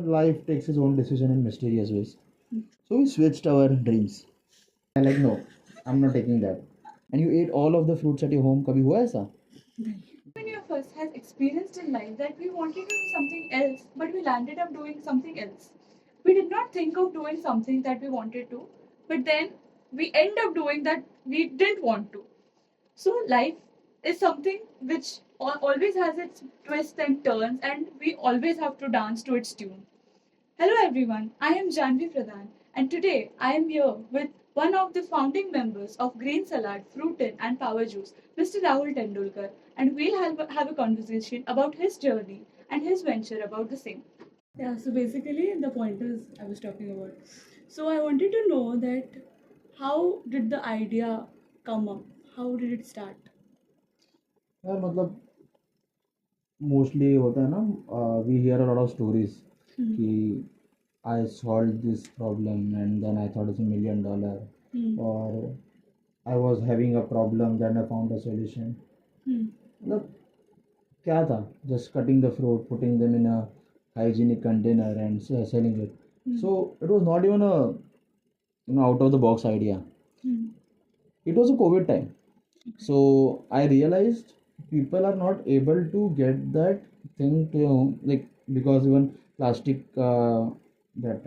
life takes its own decision in mysterious ways. So we switched our dreams. I like, no, I'm not taking that. And you ate all of the fruits at your home. Kabhi hua aisa? Many of us has experienced in life that we wanted to do something else, but we landed up doing something else. We did not think of doing something that we wanted to, but then we end up doing that we didn't want to. So life is something which always has its twists and turns, and we always have to dance to its tune. Hello everyone, I am Janvi Pradhan, and today I am here with one of the founding members of Green Salad, Fruitin and Power Juice, Mr. Rahul Tendulkar, and we'll have a conversation about his journey and his venture about the same. Yeah, so basically the pointers I was talking about. So I wanted to know that how did the idea come up? How did it start? यार मतलब mostly होता है ना, we hear a lot of stories कि I solve this problem and then I thought it's $1 million, और I was having a problem then I found a solution. मतलब क्या था, just cutting the fruit, putting them in a hygienic container and selling it. So it was not even a out of the box idea. It was a COVID time. So I realized people are not able to get that thing to your home, like, because even plastic, that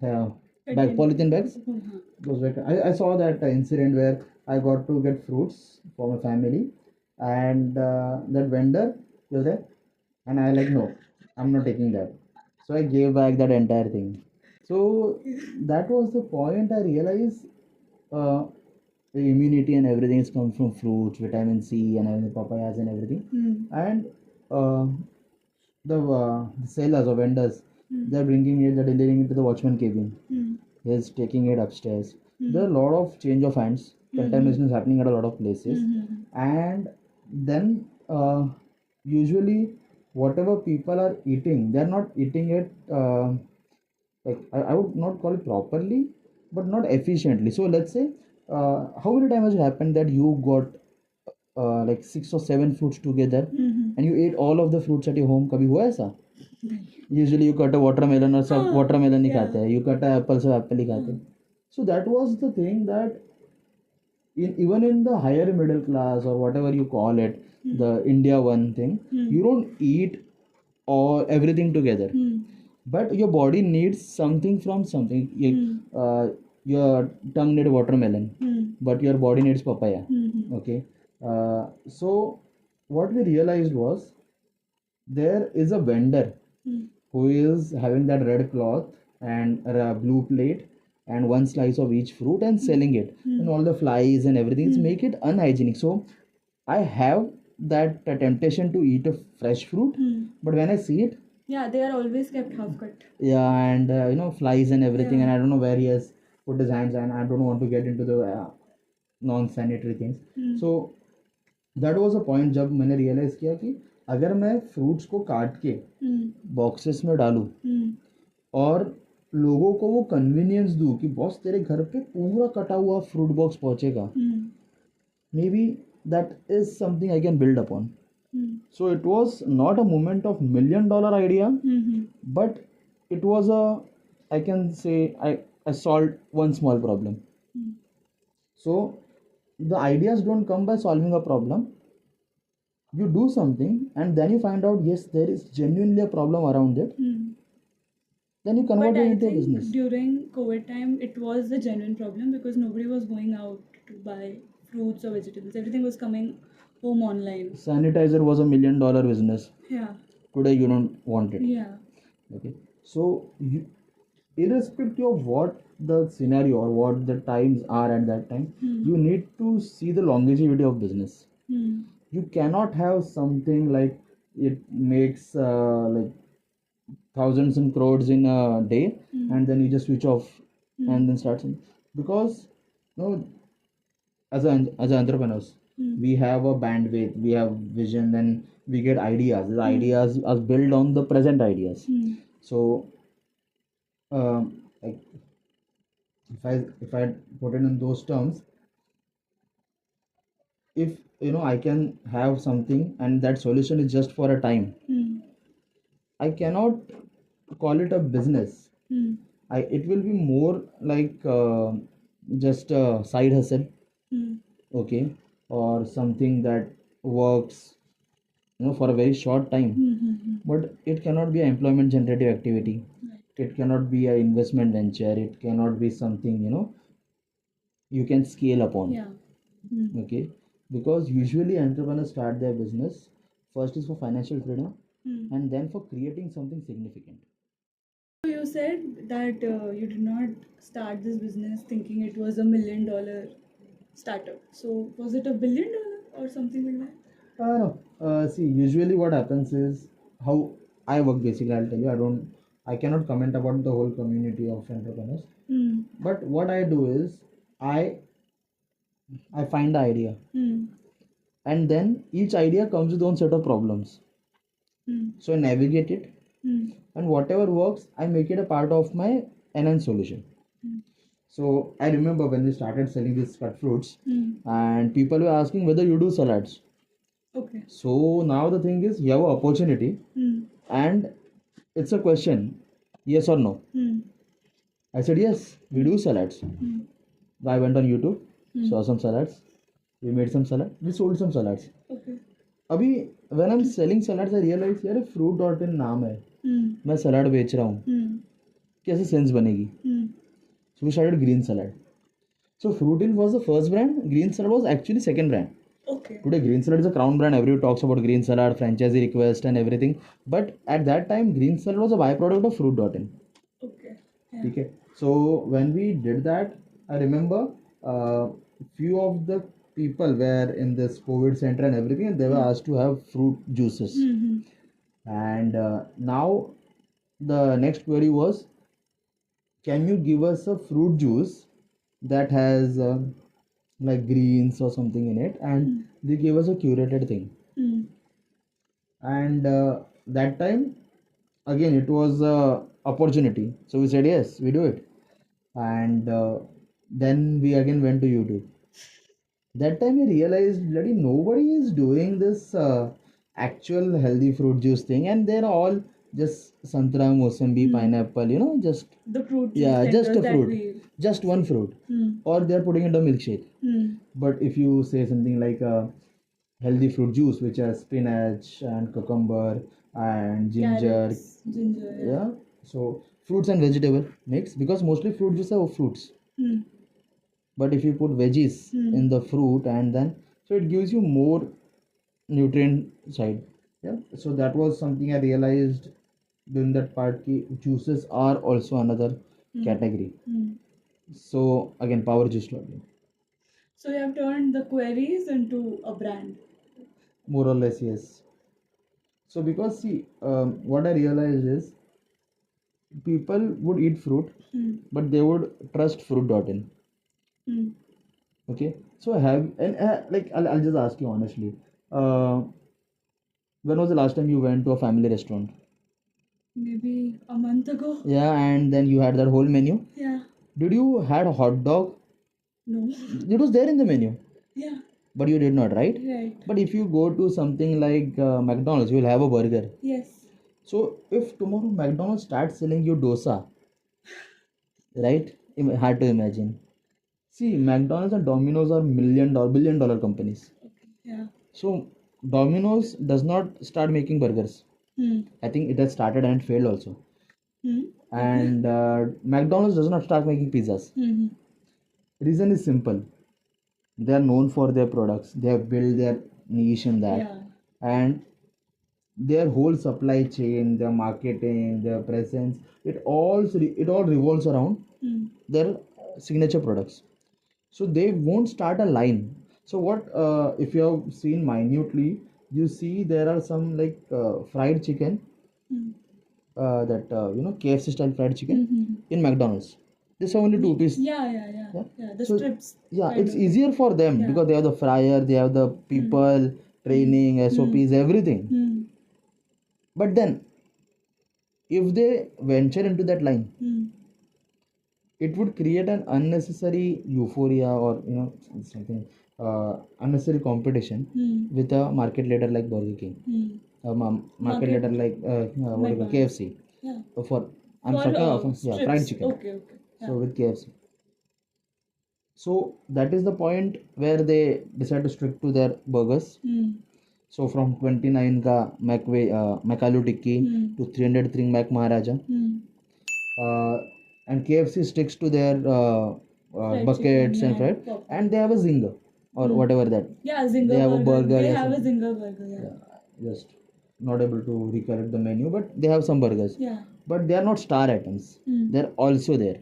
bag, polythene bags, those bags. I saw that incident where I got to get fruits for my family, and that vendor was there, and I like, no, I'm not taking that. So I gave back that entire thing. So that was the point. I realized the immunity and everything is come from fruits, vitamin C and everything, papayas and everything. And the sellers or vendors, they're bringing it, they're delivering it to the watchman cabin. He's taking it upstairs. There are a lot of change of hands. Contamination is happening at a lot of places. And then usually whatever people are eating, they're not eating it, like, I would not call it properly, but not efficiently. So let's say, how many times has it happened that you got like 6 or 7 fruits together, and you ate all of the fruits at your home? कभी हुआ ऐसा? Usually you cut a watermelon और सब watermelon ही खाते हैं, you cut a apple सब apple ही खाते हैं. So that was the thing, that even in the higher middle class or whatever you call it, the India one thing, you don't eat all everything together, but your body needs something from something. Your tongue needs watermelon, but your body needs papaya. Okay. So what we realized was, there is a vendor who is having that red cloth and a blue plate and one slice of each fruit and selling it, and all the flies and everything make it unhygienic. So I have that temptation to eat a fresh fruit, but when I see it, Yeah, they are always kept half cut. yeah, and flies and everything, and I don't know where he has put his hands, and I don't want to get into the non-sanitary things. So that was a point जब मैंने realize किया कि अगर मैं fruits को काट के boxes में डालूं और लोगों को वो convenience दूं कि बॉस तेरे घर पे पूरा कटा हुआ fruit box पहुंचेगा, maybe that is something I can build upon. So it was not a moment of $1 million idea, but it was a, I can say, I solved one small problem. So the ideas don't come by solving a problem. You do something and then you find out, yes, there is genuinely a problem around it. Then you convert But it I into a think business. during COVID time, it was a genuine problem because nobody was going out to buy fruits or vegetables. Everything was coming home online. Sanitizer was $1 million business. Yeah. Today you don't want it. Yeah. Okay. So irrespective of what the scenario or what the times are at that time, you need to see the longevity of business. You cannot have something like it makes like thousands and crores in a day, and then you just switch off and then start some, because as entrepreneurs, we have a bandwidth, we have vision, then we get ideas. The ideas are built on the present ideas. So like, if I put it in those terms, if I can have something and that solution is just for a time, I cannot call it a business. It will be more like just a side hustle, okay, or something that works, for a very short time. But it cannot be an employment generative activity. It cannot be an investment venture. It cannot be something you can scale upon. Yeah. Okay, because usually entrepreneurs start their business first is for financial freedom and then for creating something significant. So you said that you did not start this business thinking it was $1 million startup. So was it $1 billion or something like that? No. See, usually what happens is how I work basically. I'll tell you. I cannot comment about the whole community of entrepreneurs. But what I do is I I find the idea, and then each idea comes with own set of problems. So I navigate it, and whatever works, I make it a part of my enhanced solution. So I remember when we started selling these cut fruits, and people were asking whether you do salads. Okay. So now the thing is, you have an opportunity, and it's a question, yes or no. I said yes, we do salads. I went on YouTube, saw some salads, we made some salad, we sold some salads. Okay. अभी when I'm selling salads, I realized यार fruit dot in नाम है, मैं salad बेच रहा हूँ, कैसे sense बनेगी? So we started green salad. So Fruitin was the first brand, green salad was actually second brand. Okay. Today green salad is a crown brand, everyone talks about green salad, franchisee request and everything. But at that time green salad was a byproduct of fruit dot in. Okay. Yeah. Okay. So when we did that, I remember few of the people were in this COVID center and everything, and they were asked to have fruit juices. And now the next query was, can you give us a fruit juice that has like greens or something in it? And they gave us a curated thing. And that time, again, it was a opportunity. So we said yes, we do it. And then we again went to YouTube. That time we realized bloody nobody is doing this actual healthy fruit juice thing, and they're all just santra, mosambi, pineapple, just The fruit juice yeah, just a centers that fruit, we. just one fruit, or they're putting it in a milkshake. But if you say something like a healthy fruit juice, which has spinach and cucumber and ginger, Carrots, ginger. yeah, so fruits and vegetable mix, because mostly fruit juice are fruits. But if you put veggies in the fruit, and then so it gives you more nutrient side. Yeah, so that was something I realized during that part ki juices are also another category. So again, power juice logging, So you have turned the queries into a brand. more or less, yes. So because see, what I realized is people would eat fruit, but they would trust fruit dot in. Okay, so I have, and like I'll just ask you honestly, uh, when was the last time you went to a family restaurant? Maybe a month ago. Yeah, and then you had that whole menu. Yeah. Did you had a hot dog? No. It was there in the menu, Yeah. but you did not, right? Right. But if you go to something like McDonald's, you will have a burger. Yes. So if tomorrow McDonald's starts selling you dosa, right? Hard to imagine. See, McDonald's and Domino's are billion dollar companies. Okay. Yeah. So Domino's does not start making burgers. I think it has started and failed also. And McDonald's does not start making pizzas. Reason is simple. They are known for their products. They have built their niche in that. Yeah. And their whole supply chain, their marketing, their presence, it all revolves around their signature products. So they won't start a line. So what if you have seen minutely, you see there are some like fried chicken, that KFC style fried chicken in McDonald's. There's only two piece. Yeah. The So strips. yeah, kind it's of. easier for them Yeah. because they have the fryer, they have the people, training, SOPs, everything. But then if they venture into that line, it would create an unnecessary euphoria, or something unnecessary competition with a market leader like Burger King, a market leader like what do you call, KFC. Yeah. For I'm For talking of fried strips. chicken. Okay. Yeah. So with KFC. So that is the point where they decide to stick to their burgers. So from 29 ka McAloo Tikki to 303 Mac Maharaja. And KFC sticks to their buckets and fried, and they have a zinger or whatever that. Yeah, zinger They have a burger. burger. They or have a something. zinger burger. Yeah. Just not able to recollect the menu, but they have some burgers. Yeah. But they are not star items. They're also there.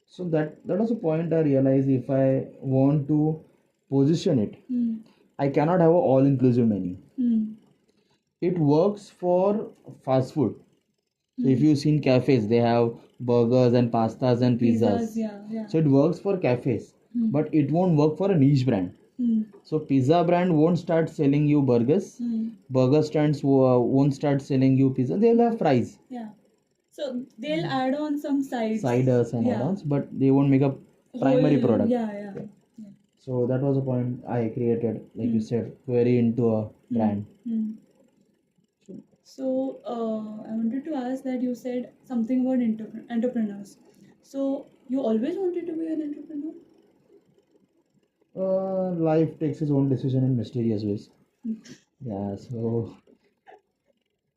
So that was a point I realized if I want to position it, I cannot have an all-inclusive menu. It works for fast food. So if you've seen cafes, they have burgers and pastas and pizzas. Yeah. So it works for cafes, but it won't work for a niche brand. So pizza brand won't start selling you burgers. Burger stands won't start selling you pizza. They'll have fries. Yeah. So they'll add on some Ciders and add-ons, but they won't make a primary product. Yeah. So that was a point I created, like you said, very into a brand. So I wanted to ask that you said something about entrepreneurs. So you always wanted to be an entrepreneur? Life takes its own decision in mysterious ways. Yeah, so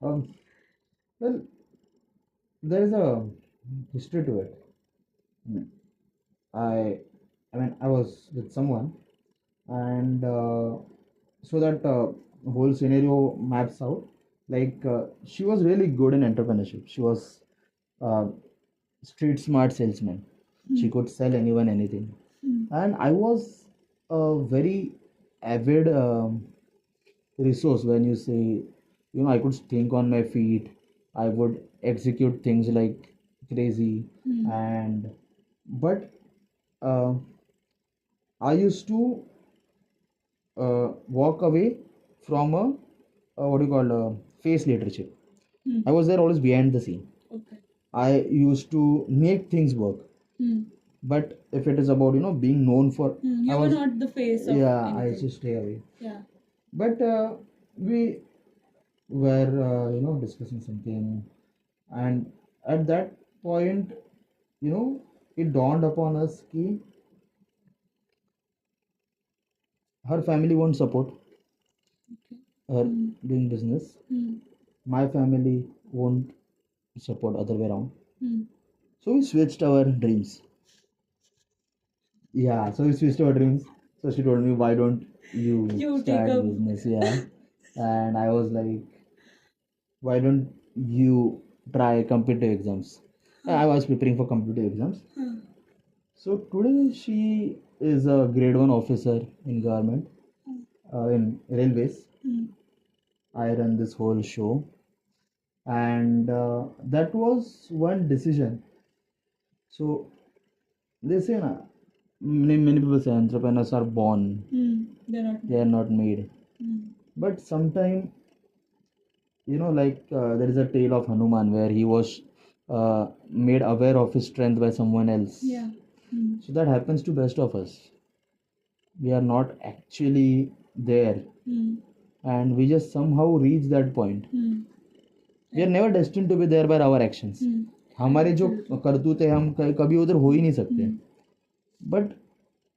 um, well, there is a history to it. Mm. I, I mean, I was with someone, and so that whole scenario maps out. Like she was really good in entrepreneurship. She was uh, street smart salesman. She could sell anyone anything, and I was a very avid resource when you say, I could think on my feet. I would execute things like crazy, and but uh, I used to walk away from what do you call face leadership. I was there always behind the scene. Okay. I used to make things work. But if it is about being known for, You were not the face of I anything. used to stay away. Yeah. But we were discussing something, and at that point, it dawned upon us that her family won't support her doing business. My family won't support other way around. So we switched our dreams. Yeah, so we switched our dreams. So she told me, why don't you take start up business? Yeah. And I was like, why don't you try competitive exams? I was preparing for competitive exams. So today she is a grade 1 officer in government, in railways. I run this whole show, and that was one decision. So they say, many people say entrepreneurs are born, they are not made. But sometimes, like there is a tale of Hanuman where he was made aware of his strength by someone else. Yeah. So that happens to best of us. We are not actually there, and we just somehow reach that point. We are never destined to be there by our actions. हमारे जो करतूत है हम कभी उधर हो ही नहीं सकते. But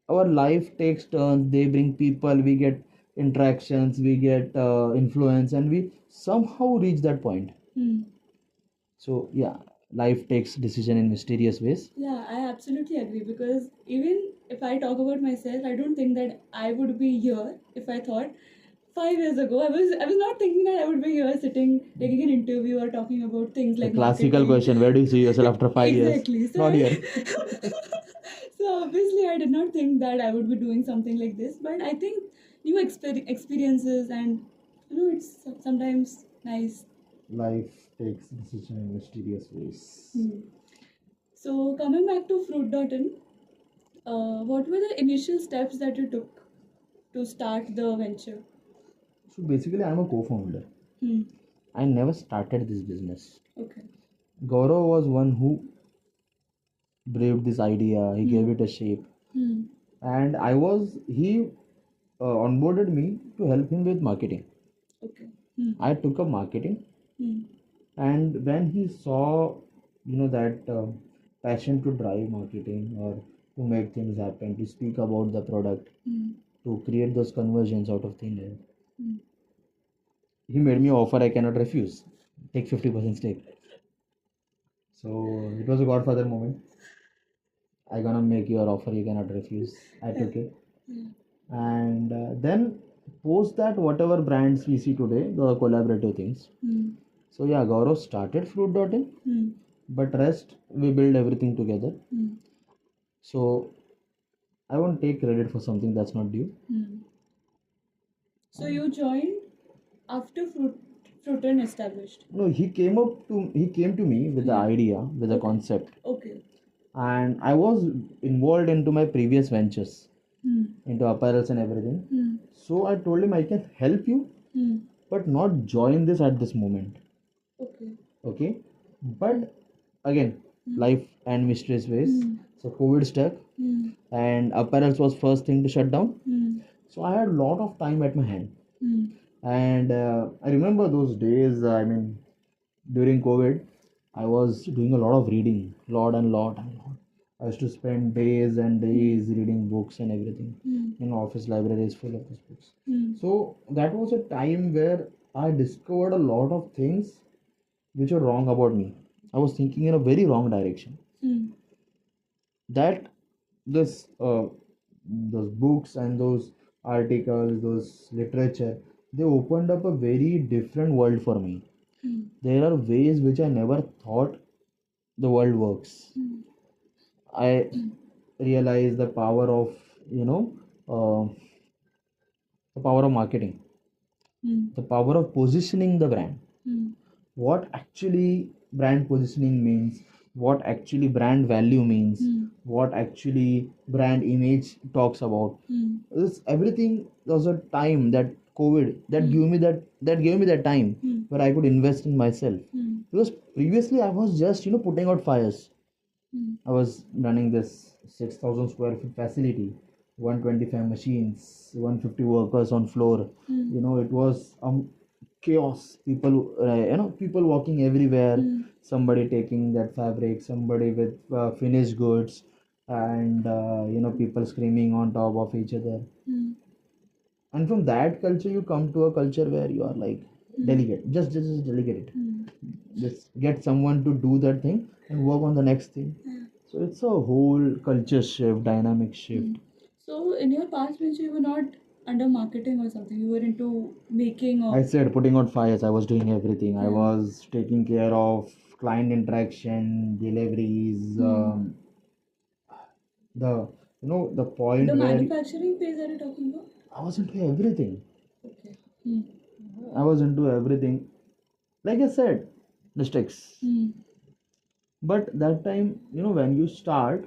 our life takes turns. They bring people. We get interactions. We get influence, and we somehow reach that point. So yeah, life takes decision in mysterious ways. Yeah, I absolutely agree, because even if I talk about myself, I don't think that I would be here if I thought 5 years ago I was not thinking that I would be here sitting taking an interview or talking about things like The classical marketing. question: where do you see yourself after 5 years? Exactly. So Not here. So obviously I did not think that I would be doing something like this, but I think new experiences, and it's sometimes nice. Life takes decision in mysterious ways. So coming back to Fruit.in, what were the initial steps that you took to start the venture? So basically, I'm a co-founder. I never started this business. Okay. Gaurav was one who braved this idea. He gave it a shape, and he onboarded me to help him with marketing. Okay. I took up marketing, And when he saw, that passion to drive marketing or to make things happen, to speak about the product, to create those conversions out of thin air, he made me an offer I cannot refuse. Take 50% stake. So it was a Godfather moment. I gonna make your offer you cannot refuse. I took it, and then post that whatever brands we see today, the collaborative things. So yeah, Gaurav started Fruit.in, but rest we build everything together. So I won't take credit for something that's not due. So you joined after Fruit.in established. No, he came to me with the idea, with the concept, Okay. and I was involved into my previous ventures, into apparels and everything. So I told him I can help you, but not join this at this moment. Okay. Okay, but again, life and mysterious ways. So COVID stuck, and apparels was first thing to shut down. So I had a lot of time at my hand, and I remember those days. I mean, during COVID, I was doing a lot of reading, lot and lot and lot. I used to spend days and days reading books and everything. Office library is full of these books. So that was a time where I discovered a lot of things which were wrong about me. I was thinking in a very wrong direction. That this those books and those articles, those literature, they opened up a very different world for me. There are ways which I never thought the world works. I realized the power of uh, the power of marketing, the power of positioning the brand, what actually brand positioning means, what actually brand value means, what actually brand image talks about. This everything was a time that COVID that gave me that time where I could invest in myself. Because previously I was just putting out fires. I was running this 6,000 square feet facility, 125 machines, 150 workers on floor. It was chaos. People walking everywhere. Somebody taking that fabric, somebody with finished goods, and people screaming on top of each other. And from that culture, you come to a culture where you are like delegate, just delegate it. Just get someone to do that thing and work on the next thing. So it's a whole culture shift, dynamic shift. So in your past venture, you were not under marketing or something. You were into making or I said putting out fires. I was doing everything. I was taking care of client interaction, deliveries, the point the where manufacturing phase that you're talking about. I was into everything. Okay. I was into everything. Like I said, mistakes. But that time, when you start,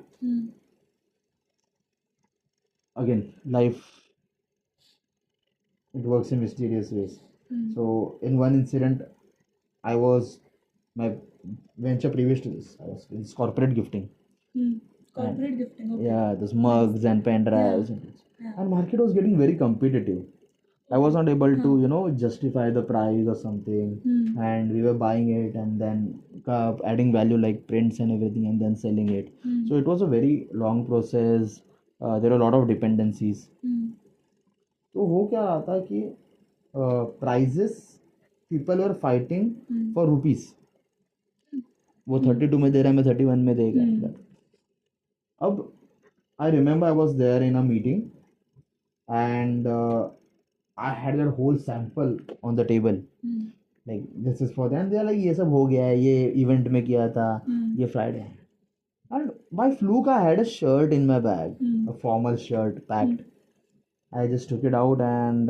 again, life, it works in mysterious ways. So, in one incident, I was, my venture previous to this, I was in corporate gifting. Corporate gifting. Okay. Yeah, those mugs and pen drives. And market was getting very competitive. I was not able to, justify the price or something. And we were buying it and then adding value like prints and everything and then selling it. So it was a very long process. There were a lot of dependencies. तो हो क्या रहा था कि prices people were fighting for rupees. वो 32 में दे रहा है, मैं 31 में देगा. अब I remember I was there in a meeting and I had that whole sample on the table. Like this is for them. They are like ये सब हो गया है, ये event में किया था, ये Friday. And by fluke I had a shirt in my bag, a formal shirt packed. I just took it out and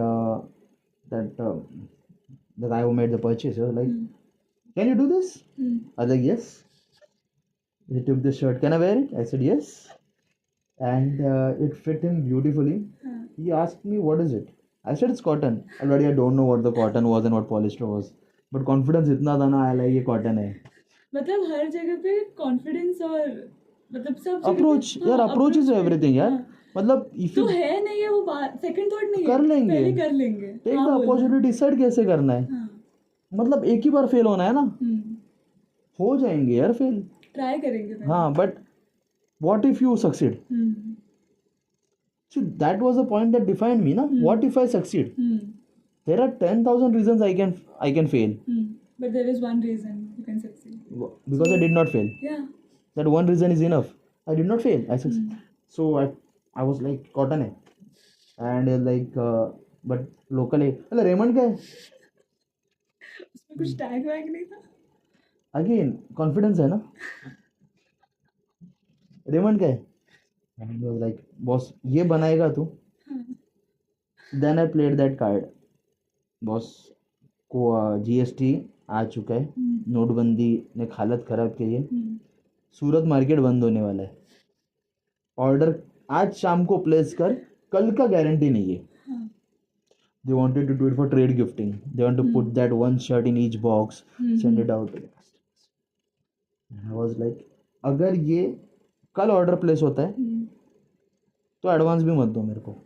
the guy who made the purchase was like, "Can you do this?" I was like, "Yes." He took the shirt. "Can I wear it?" I said, "Yes." And it fit him beautifully. He asked me, "What is it?" I said it's cotton. Already I don't know what the cotton was and what polyester was. But confidence इतना था ना, I like ये cotton है. मतलब हर जगह पे confidence और मतलब सब approach यार, approach is everything यार. मतलब if तो है नहीं है वो बात, second thought नहीं है. कर लेंगे. पहले कर लेंगे. Take the opportunity, decide कैसे करना है. मतलब एक ही बार फेल होना है ना. हो जाएंगे यार फेल, ट्राई करेंगे पहले। हाँ, but what if you succeed? So that was the point that defined me, na? What if I succeed? There are 10,000 reasons I can fail. But there is one reason you can succeed. Because I did not fail. Yeah. That one reason is enough. I did not fail. I succeeded. So I was like cotton है, and like but local है. अरे Raymond का है. उसमें कुछ tag वैग नहीं था. Again confidence है ना. रेमंड का है. And I was like boss ये बनाएगा तू. Then I played that card. Boss को जीएसटी आ चुका है, नोटबंदी ने हालत खराब की है, सूरत मार्केट बंद होने वाला है, ऑर्डर आज शाम को प्लेस कर, कल का गारंटी नहीं है. They wanted to do it for trade gifting. They want to put that one shirt in each box, send it out. And I was like, अगर ये कल ऑर्डर प्लेस होता है तो एडवांस भी मत दो मेरे को.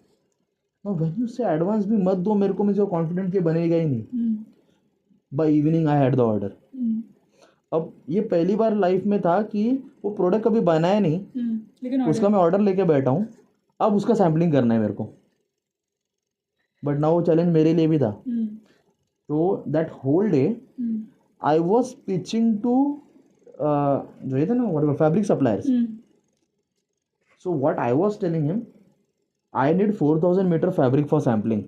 When you say एडवांस भी मत दो मेरे को, मुझे कॉन्फिडेंट के बनेगा ही नहीं. By evening I had the order. अब ये पहली बार लाइफ में था कि वो प्रोडक्ट कभी बनाया नहीं, लेकिन उसका मैं ऑर्डर लेके बैठा हूँ, अब उसका सैम्पलिंग करना है मेरे को. बट नाउ वो चैलेंज मेरे लिए भी था. तो that whole day I was pitching to जो ये था ना fabric suppliers. So what I was telling him, I need 4,000 meter fabric for sampling.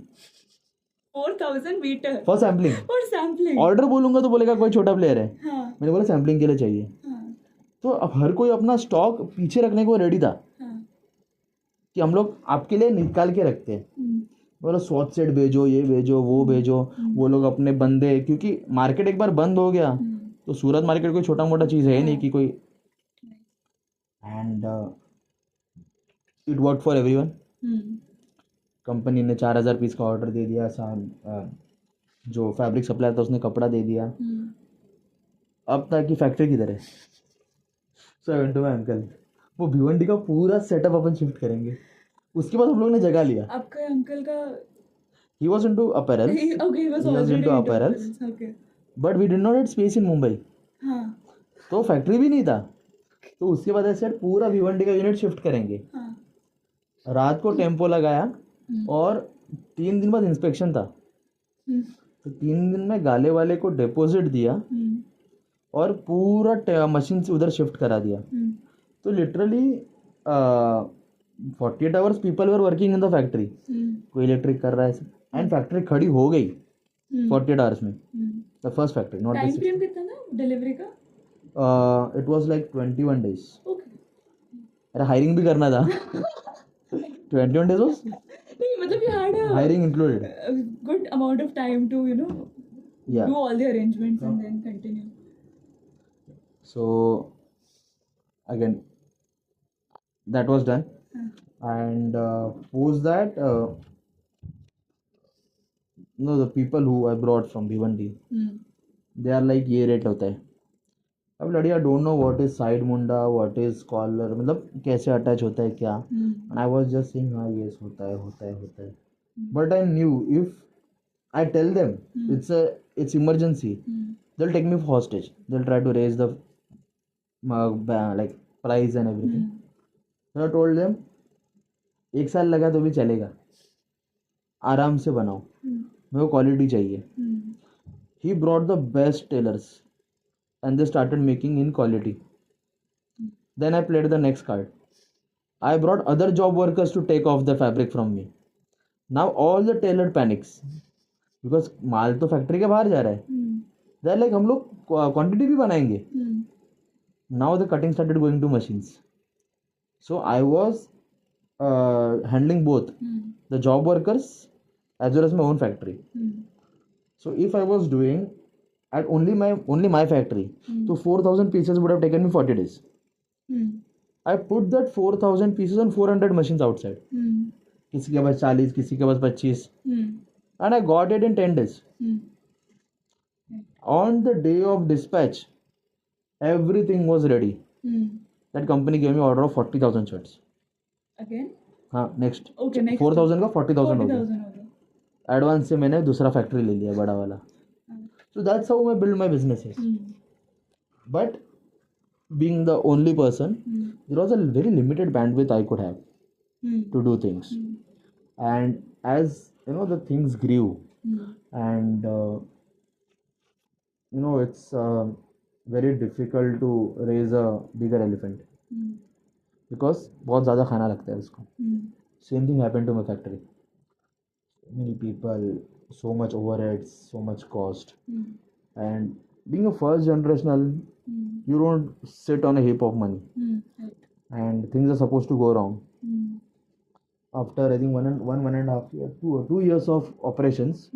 4,000 meter for sampling. For sampling. Order बोलूंगा तो बोलेगा कोई छोटा प्लेयर है. हाँ. मैंने बोला सैम्पलिंग के लिए चाहिए. हाँ. तो अब हर कोई अपना स्टॉक पीछे रखने को रेडी था. हाँ. कि हम लोग आपके लिए निकाल के रखते हैं. बोला 100 सेट भेजो, ये भेजो, वो भेजो. वो लोग अपने बंदे, क्योंकि मार्केट एक बार बंद हो गया तो सूरत मार्केट कोई छोटा मोटा चीज़ है नहीं कि कोई. And it work for everyone. Company ने 4,000 पीस का ऑर्डर दे दिया. जो फैब्रिक सप्लायर था उसने कपड़ा दे दिया. अब तक की फैक्ट्री किधर है. So I went to my uncle. वो भिवंडी का पूरा सेटअप अपन शिफ्ट करेंगे. उसके बाद हम लोग ने जगह लिया. आपका अंकल का he was into apparel. Okay, he was into apparels. Okay, but we did not have space in Mumbai. हां, तो फैक्ट्री भी नहीं था. तो उसके बाद ऐसे पूरा भिवंडी का यूनिट शिफ्ट करेंगे. रात को टेम्पो लगाया और 3 दिन बाद इंस्पेक्शन था. तो 3 दिन में गाले वाले को डिपॉजिट दिया और पूरा मशीन से उधर शिफ्ट करा दिया. तो literally 48 hours people were working in the factory. कोई इलेक्ट्रिक कर रहा है एंड फैक्ट्री खड़ी हो गई 48 आवर्स में. The first factory. Not time frame कितना था डिलीवरी का? It was like 21 days. अरे हायरिंग भी करना था. 21 days was? नहीं, मतलब you had a hiring included. A good amount of time to, do all the arrangements and then continue. So, again, that was done. And post that, the people who I brought from Bhiwandi, they are like, ये rate होता है. अब लड़िया don't know what is side मुंडा, what is collar, मतलब कैसे attach होता है क्या. And I was just saying हाँ यस होता है. But I knew if I tell them it's emergency, they'll take me for hostage. They'll try to raise the like price and everything. So I told them 1 साल लगा तो भी चलेगा, आराम से बनाओ, मेरे को क्वालिटी चाहिए. He brought the best tailors and they started making in quality. Then I played the next card. I brought other job workers to take off the fabric from me. Now all the tailor panics because माल तो factory के बाहर जा रहा है. They're like हम लोग quantity भी बनाएंगे. Now the cutting started going to machines. So I was handling both the job workers as well as my own factory. So if I was doing at only my factory, so 4,000 pieces would have taken me 40 days. I put that 4,000 pieces on 400 machines outside. किसी के पास 40, किसी के पास 25, and I got it in 10 days. On the day of dispatch, everything was ready. That company gave me order of 40,000 shirts. Again? हाँ, next. Okay, next. 4,000 का 40,000 हो गया. Advance से मैंने दूसरा फैक्ट्री ले लिया बड़ा वाला. So that's how I build my businesses. But being the only person, there was a very limited bandwidth I could have to do things. And as the things grew, and it's very difficult to raise a bigger elephant because बहुत ज़्यादा खाना लगता है उसको. Same thing happened to my factory. Many people, so much overheads, so much cost. And being a first generational, you don't sit on a heap of money. And things are supposed to go wrong. After I think one and a half year, 2 years of operations,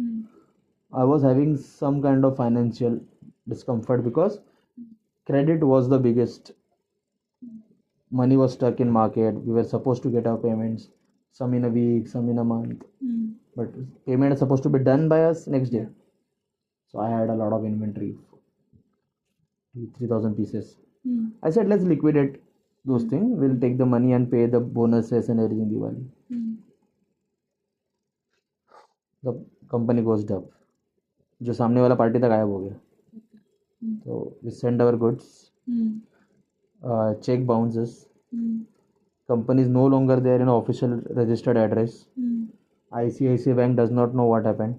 I was having some kind of financial discomfort because credit was the biggest. Money was stuck in market. We were supposed to get our payments, some in a week, some in a month, but payment is supposed to be done by us next day. So I had a lot of inventory, 3,000 pieces. I said, let's liquidate those things. We'll take the money and pay the bonuses and everything Diwali. The company goes up. जो सामने वाला party था गायब हो गया. So we send our goods. Check bounces. Company is no longer there in official registered address. ICICI Bank does not know what happened.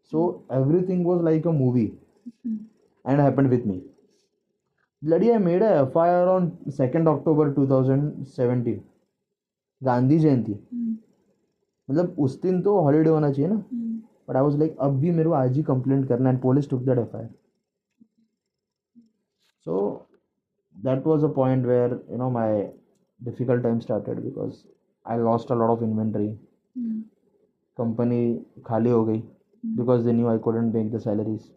So everything was like a movie and happened with me. Bloody, I made a FIR on 2nd October 2017. Gandhi जयंती. मतलब उस दिन तो holiday होना चाहिए ना. But I was like अब भी मेरे को आज ही कंप्लेंट करना and police took that FIR. So that was a point where my difficult time started because I lost a lot of inventory. Company खाली हो गई because they knew I couldn't make the salaries.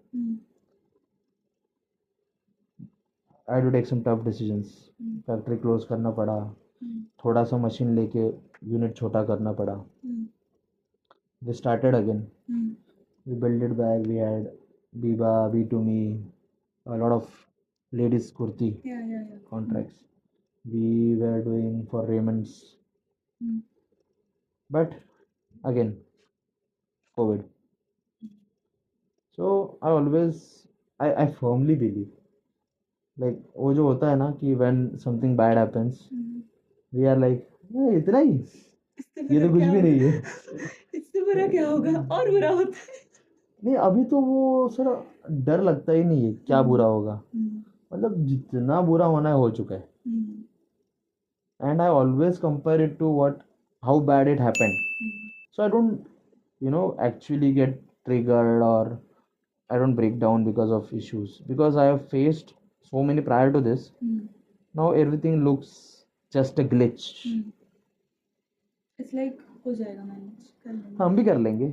I had to take some tough decisions. Factory close करना पड़ा. थोड़ा सा machine लेके unit छोटा करना पड़ा. We started again. We built it back. We had Biba, B2Me, a lot of ladies kurti contracts. We were doing for Raymond's. But again, COVID. So I firmly believe, like वो जो होता है ना कि when something bad happens, we are like इतना ही, ये तो कुछ भी नहीं है. इससे बुरा क्या होगा और बुरा होता है. नहीं, अभी तो वो सर डर लगता ही नहीं है क्या बुरा होगा. मतलब जितना बुरा होना है हो चुका है. And I always compare it to how bad it happened. So I don't actually get triggered or I don't break down because of issues, because I have faced so many prior to this. Now everything looks just a glitch. It's like हो जाएगा, manage कर लेंगे. हम भी कर लेंगे.